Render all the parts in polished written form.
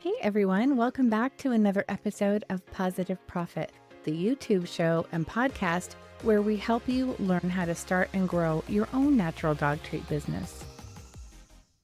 Hey everyone, welcome back to another episode of Positive Profit, the YouTube show and podcast where we help you learn how to start and grow your own natural dog treat business.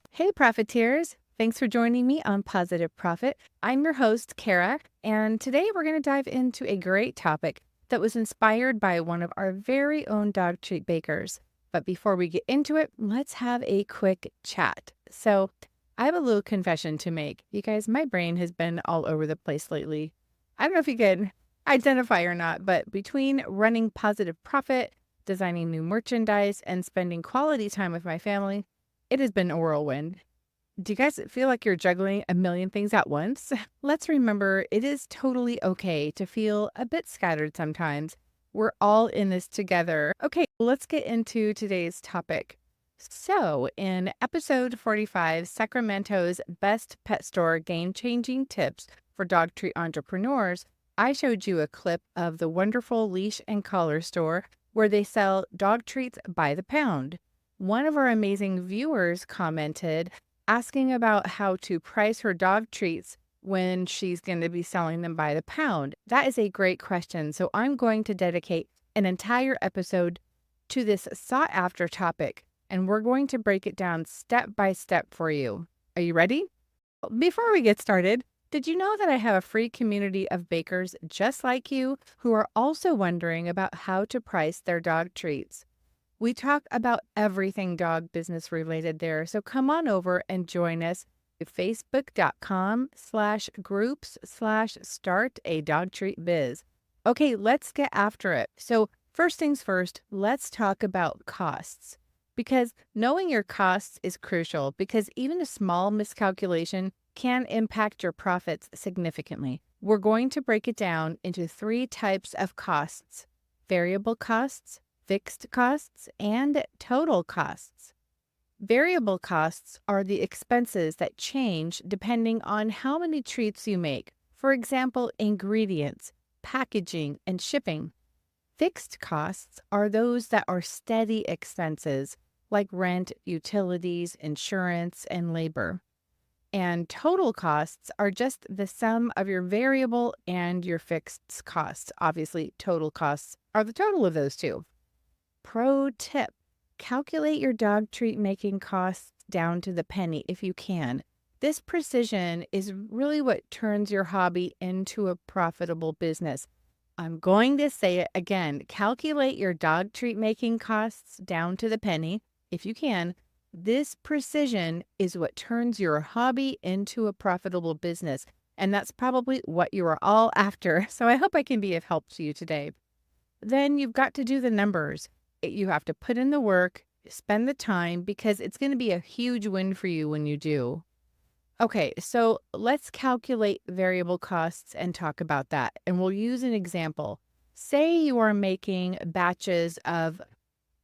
Hey Profiteers, thanks for joining me on Positive Profit. I'm your host, Kara, and today we're going to dive into a great topic that was inspired by one of our very own dog treat bakers. But before we get into it, let's have a quick chat. So I have a little confession to make. You guys, my brain has been all over the place lately. I don't know if you can identify or not, but between running Positive Profit, designing new merchandise, and spending quality time with my family, it has been a whirlwind. Do you guys feel like you're juggling a million things at once? Let's remember it is totally okay to feel a bit scattered sometimes. We're all in this together. Okay, let's get into today's topic. So, in episode 45, Sacramento's Best Pet Store Game-Changing Tips for Dog Treat Entrepreneurs, I showed you a clip of the wonderful leash and collar store where they sell dog treats by the pound. One of our amazing viewers commented asking about how to price her dog treats when she's going to be selling them by the pound. That is a great question. So, I'm going to dedicate an entire episode to this sought-after topic. And we're going to break it down step by step for you. Are you ready? Before we get started, did you know that I have a free community of bakers just like you who are also wondering about how to price their dog treats? We talk about everything dog business related there, so come on over and join us at facebook.com/groups/start a dog treat biz. Okay, let's get after it. So first things first, let's talk about costs. Because knowing your costs is crucial because even a small miscalculation can impact your profits significantly. We're going to break it down into 3 types of costs: variable costs, fixed costs, and total costs. Variable costs are the expenses that change depending on how many treats you make. For example, ingredients, packaging, and shipping. Fixed costs are those that are steady expenses, like rent, utilities, insurance, and labor. And total costs are just the sum of your variable and your fixed costs. Obviously, total costs are the total of those two. Pro tip: calculate your dog treat making costs down to the penny if you can. This precision is really what turns your hobby into a profitable business. I'm going to say it again. Calculate your dog treat making costs down to the penny if you can. This precision is what turns your hobby into a profitable business. And that's probably what you are all after. So I hope I can be of help to you today. Then you've got to do the numbers. You have to put in the work, spend the time, because it's going to be a huge win for you when you do. Okay, so let's calculate variable costs and talk about that. And we'll use an example. Say you are making batches of,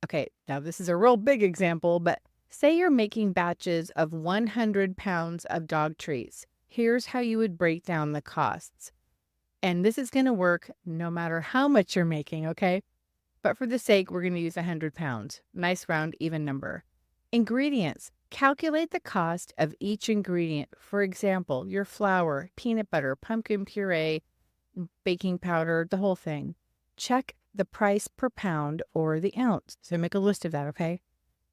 okay, now this is a real big example, but say you're making batches of 100 pounds of dog treats. Here's how you would break down the costs. And this is going to work no matter how much you're making, okay? But for the sake, we're going to use 100 pounds. Nice round, even number. Ingredients. Calculate the cost of each ingredient. For example, your flour, peanut butter, pumpkin puree, baking powder, the whole thing. Check the price per pound or the ounce. So make a list of that, okay?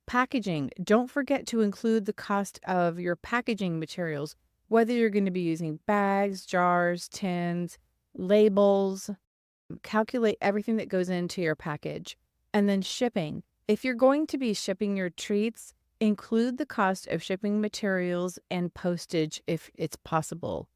Packaging. Don't forget to include the cost of your packaging materials, whether you're going to be using bags, jars, tins, labels. Calculate everything that goes into your package. And then shipping. If you're going to be shipping your treats, include the cost of shipping materials and postage if it's possible.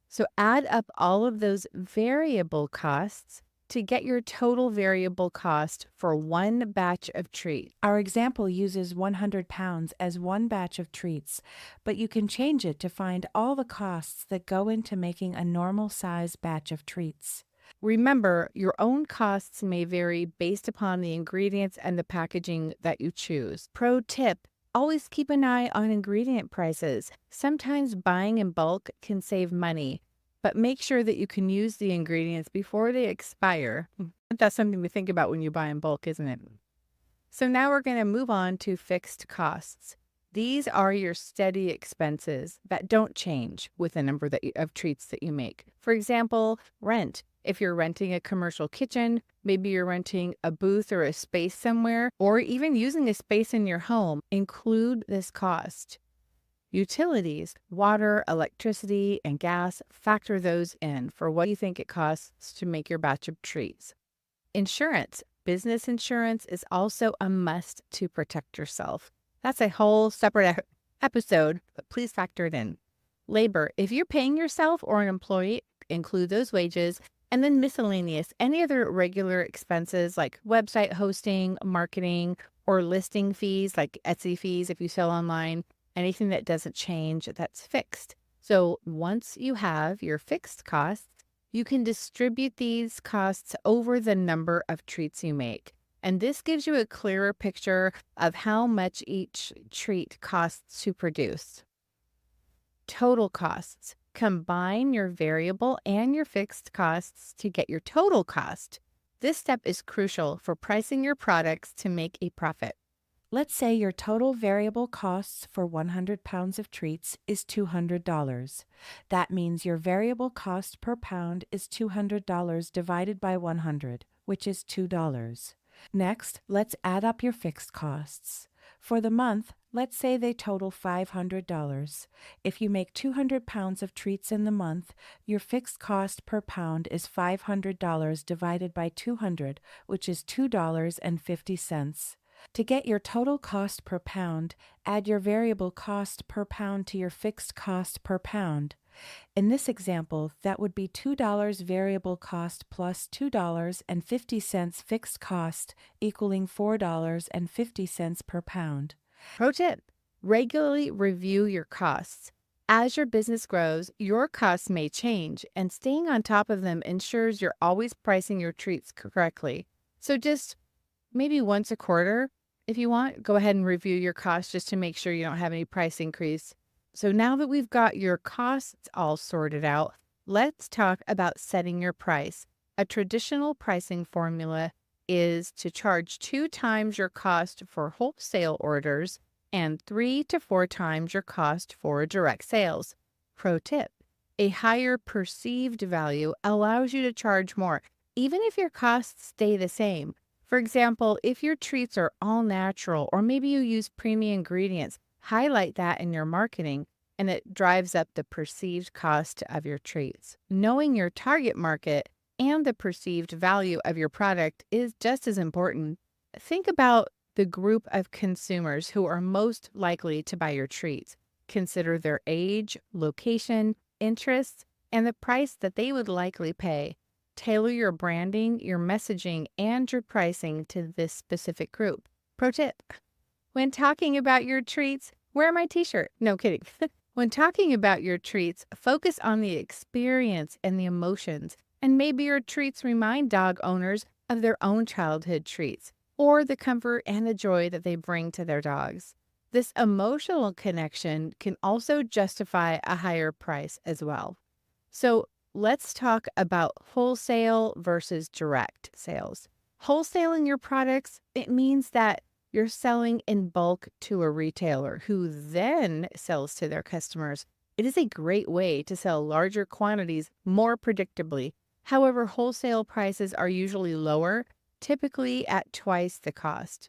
So add up all of those variable costs to get your total variable cost for one batch of treats. Our example uses 100 pounds as one batch of treats, but you can change it to find all the costs that go into making a normal size batch of treats. Remember, your own costs may vary based upon the ingredients and the packaging that you choose. Pro tip: always keep an eye on ingredient prices. Sometimes buying in bulk can save money, but make sure that you can use the ingredients before they expire. That's something to think about when you buy in bulk, isn't it? So now we're going to move on to fixed costs. These are your steady expenses that don't change with the number of treats that you make. For example, rent. If you're renting a commercial kitchen, maybe you're renting a booth or a space somewhere, or even using a space in your home, include this cost. Utilities, water, electricity, and gas, factor those in for what you think it costs to make your batch of treats. Insurance, business insurance is also a must to protect yourself. That's a whole separate episode, but please factor it in. Labor, if you're paying yourself or an employee, include those wages. And then miscellaneous, any other regular expenses like website hosting, marketing, or listing fees like Etsy fees if you sell online, anything that doesn't change, that's fixed. So once you have your fixed costs, you can distribute these costs over the number of treats you make. And this gives you a clearer picture of how much each treat costs to produce. Total costs. Combine your variable and your fixed costs to get your total cost. This step is crucial for pricing your products to make a profit. Let's say your total variable costs for 100 pounds of treats is $200. That means your variable cost per pound is $200 divided by 100, which is $2. Next, let's add up your fixed costs. For the month, let's say they total $500. If you make 200 pounds of treats in the month, your fixed cost per pound is $500 divided by 200, which is $2.50. To get your total cost per pound, add your variable cost per pound to your fixed cost per pound. In this example, that would be $2 variable cost plus $2.50 fixed cost, equaling $4.50 per pound. Pro tip, regularly review your costs. As your business grows, your costs may change, and staying on top of them ensures you're always pricing your treats correctly. So just maybe once a quarter, if you want, go ahead and review your costs just to make sure you don't have any price increase. So now that we've got your costs all sorted out, let's talk about setting your price. A traditional pricing formula is to charge 2 times your cost for wholesale orders and 3 to 4 times your cost for direct sales. Pro tip, a higher perceived value allows you to charge more, even if your costs stay the same. For example, if your treats are all natural or maybe you use premium ingredients, highlight that in your marketing and it drives up the perceived cost of your treats. Knowing your target market and the perceived value of your product is just as important. Think about the group of consumers who are most likely to buy your treats. Consider their age, location, interests, and the price that they would likely pay. Tailor your branding, your messaging, and your pricing to this specific group. Pro tip, when talking about your treats, wear my t-shirt. No kidding. When talking about your treats, focus on the experience and the emotions. And maybe your treats remind dog owners of their own childhood treats or the comfort and the joy that they bring to their dogs. This emotional connection can also justify a higher price as well. So let's talk about wholesale versus direct sales. Wholesaling your products, it means that you're selling in bulk to a retailer who then sells to their customers. It is a great way to sell larger quantities more predictably. However, wholesale prices are usually lower, typically at twice the cost.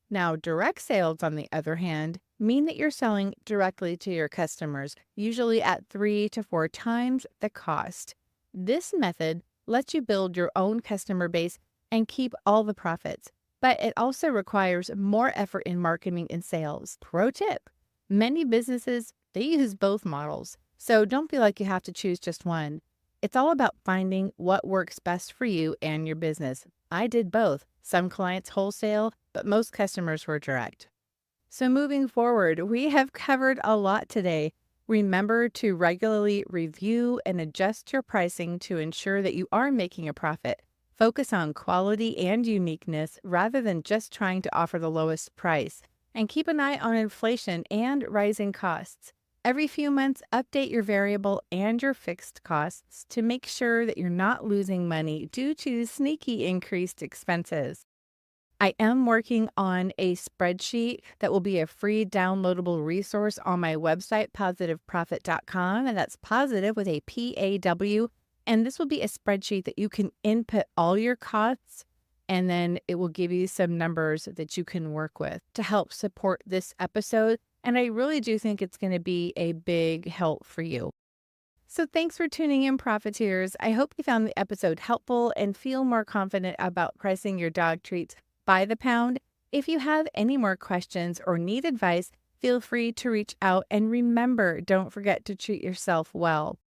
Now, direct sales, on the other hand, mean that you're selling directly to your customers, usually at 3 to 4 times the cost. This method lets you build your own customer base and keep all the profits, but it also requires more effort in marketing and sales. Pro tip, many businesses, they use both models, so don't feel like you have to choose just one. It's all about finding what works best for you and your business. I did both. Some clients wholesale, but most customers were direct. So moving forward, we have covered a lot today. Remember to regularly review and adjust your pricing to ensure that you are making a profit. Focus on quality and uniqueness rather than just trying to offer the lowest price. And keep an eye on inflation and rising costs. Every few months, update your variable and your fixed costs to make sure that you're not losing money due to sneaky increased expenses. I am working on a spreadsheet that will be a free downloadable resource on my website, positiveprofit.com, and that's positive with a PAW. And this will be a spreadsheet that you can input all your costs, and then it will give you some numbers that you can work with to help support this episode. And I really do think it's going to be a big help for you. So thanks for tuning in, Profiteers. I hope you found the episode helpful and feel more confident about pricing your dog treats by the pound. If you have any more questions or need advice, feel free to reach out. And remember, don't forget to treat yourself well.